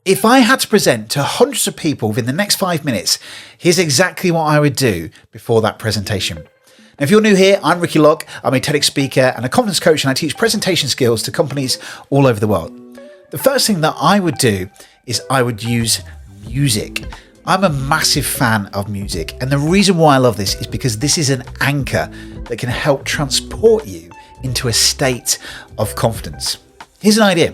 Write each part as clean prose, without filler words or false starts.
If I had to present to hundreds of people within the next 5 minutes, here's exactly what I would do before that presentation. Now, if you're new here, I'm Ricky Locke. I'm a TEDx speaker and a confidence coach, and I teach presentation skills to companies all over the world. The first thing that I would do is I would use music. I'm a massive fan of music, and the reason why I love this is because this is an anchor that can help transport you into a state of confidence. Here's an idea.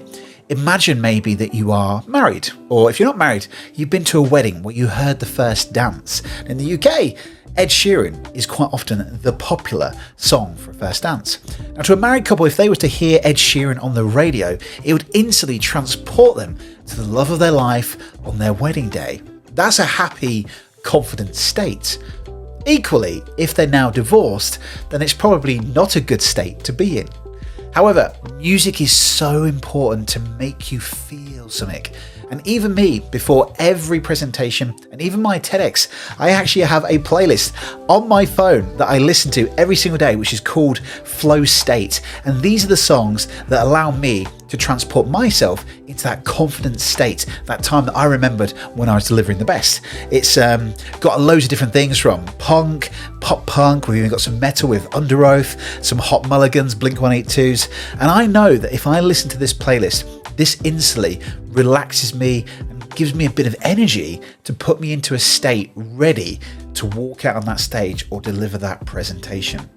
Imagine maybe that you are married, or if you're not married, you've been to a wedding where you heard the first dance. In the UK, Ed Sheeran is quite often the popular song for a first dance. Now, to a married couple, if they were to hear Ed Sheeran on the radio, it would instantly transport them to the love of their life on their wedding day. That's a happy, confident state. Equally, if they're now divorced, then it's probably not a good state to be in. However, music is so important to make you feel something. And even me, before every presentation and even my TEDx, I actually have a playlist on my phone that I listen to every single day, which is called Flow State. And these are the songs that allow me to transport myself into that confident state, that time that I remembered when I was delivering the best. It's got loads of different things from punk, pop punk, we've even got some metal with Under Oath, some Hot Mulligans, Blink-182s. And I know that if I listen to this playlist, this instantly relaxes me and gives me a bit of energy to put me into a state ready to walk out on that stage or deliver that presentation.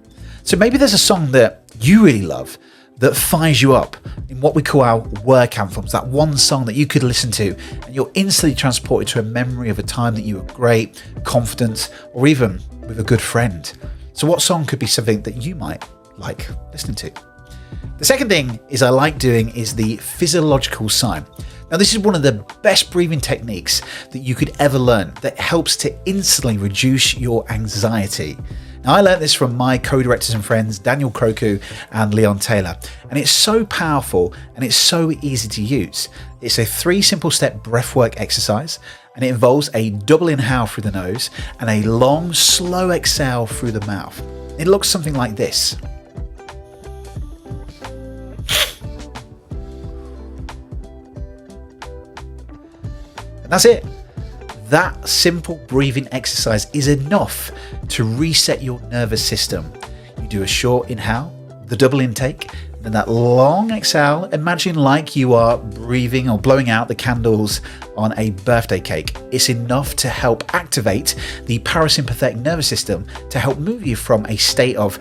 So maybe there's a song that you really love that fires you up in what we call our work anthems, that one song that you could listen to and you're instantly transported to a memory of a time that you were great, confident, or even with a good friend. So what song could be something that you might like listening to? The second thing I like doing is the physiological sigh. Now, this is one of the best breathing techniques that you could ever learn that helps to instantly reduce your anxiety. Now, I learned this from my co-directors and friends, Daniel Crocu and Leon Taylor, and it's so powerful and it's so easy to use. It's a 3 simple step breathwork exercise, and it involves a double inhale through the nose and a long, slow exhale through the mouth. It looks something like this. And that's it. That simple breathing exercise is enough to reset your nervous system. You do a short inhale, the double intake, then that long exhale. Imagine like you are breathing or blowing out the candles on a birthday cake. It's enough to help activate the parasympathetic nervous system to help move you from a state of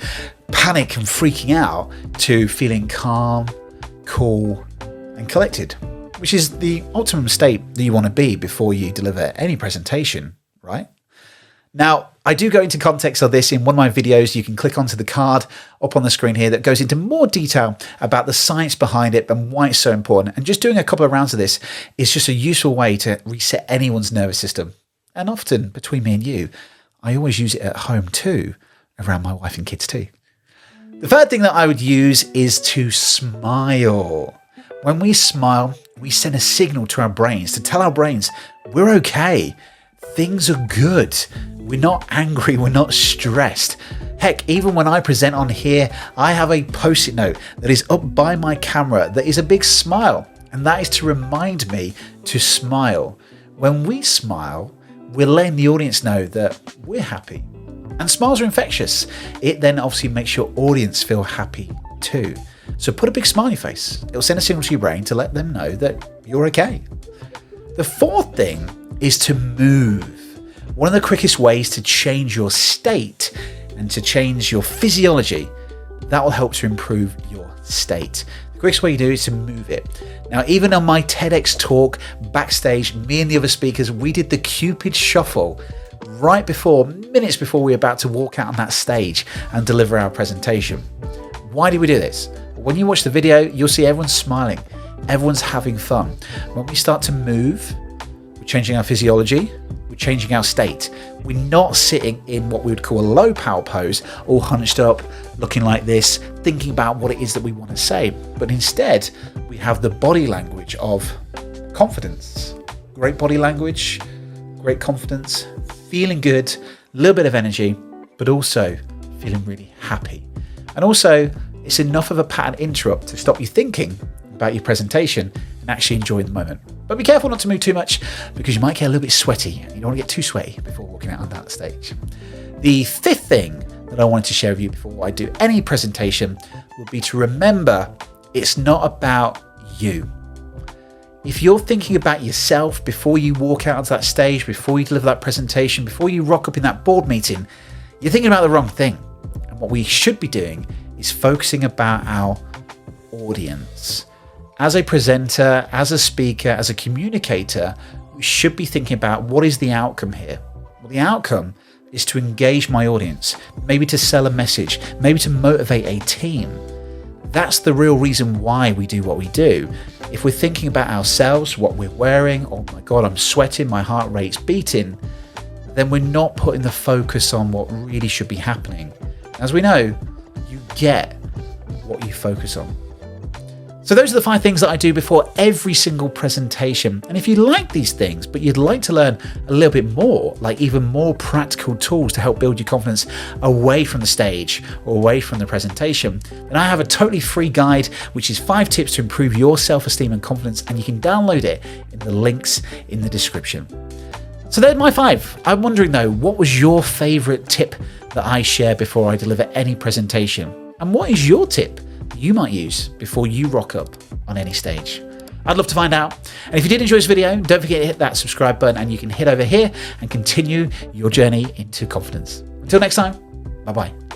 panic and freaking out to feeling calm, cool, and collected, which is the optimum state that you want to be before you deliver any presentation, right? Now, I do go into context of this in one of my videos. You can click onto the card up on the screen here that goes into more detail about the science behind it and why it's so important. And just doing a couple of rounds of this is just a useful way to reset anyone's nervous system. And often, between me and you, I always use it at home too, around my wife and kids too. The third thing that I would use is to smile. When we smile, we send a signal to our brains to tell our brains we're okay, things are good, we're not angry, we're not stressed. Heck, even when I present on here, I have a post-it note that is up by my camera that is a big smile, and that is to remind me to smile. When we smile, we're letting the audience know that we're happy. And smiles are infectious. It then obviously makes your audience feel happy too. So put a big smiley face. It'll send a signal to your brain to let them know that you're okay. The fourth thing is to move. One of the quickest ways to change your state and to change your physiology, that will help to improve your state. The quickest way you do is to move it. Now, even on my TEDx talk backstage, me and the other speakers, we did the Cupid Shuffle minutes before we were about to walk out on that stage and deliver our presentation. Why did we do this? When you watch the video, you'll see everyone's smiling. Everyone's having fun. When we start to move, we're changing our physiology, we're changing our state. We're not sitting in what we would call a low power pose, all hunched up, looking like this, thinking about what it is that we want to say. But instead, we have the body language of confidence. Great body language, great confidence, feeling good, a little bit of energy, but also feeling really happy. And also, it's enough of a pattern interrupt to stop you thinking about your presentation and actually enjoying the moment. But be careful not to move too much because you might get a little bit sweaty. You don't want to get too sweaty before walking out on that stage. The fifth thing that I wanted to share with you before I do any presentation would be to remember it's not about you. If you're thinking about yourself before you walk out onto that stage, before you deliver that presentation, before you rock up in that board meeting, you're thinking about the wrong thing. And what we should be doing is focusing about our audience. As a presenter, as a speaker, as a communicator, we should be thinking about what is the outcome here. Well, the outcome is to engage my audience, maybe to sell a message, maybe to motivate a team. That's the real reason why we do what we do. If we're thinking about ourselves, what we're wearing, oh my God, I'm sweating, my heart rate's beating, then we're not putting the focus on what really should be happening. As we know, you get what you focus on. So those are the 5 things that I do before every single presentation. And if you like these things, but you'd like to learn a little bit more, like even more practical tools to help build your confidence away from the stage or away from the presentation, then I have a totally free guide, which is 5 tips to improve your self-esteem and confidence. And you can download it in the links in the description. So there's my 5. I'm wondering though, what was your favorite tip that I share before I deliver any presentation? And what is your tip you might use before you rock up on any stage? I'd love to find out. And if you did enjoy this video, don't forget to hit that subscribe button and you can head over here and continue your journey into confidence. Until next time, bye-bye.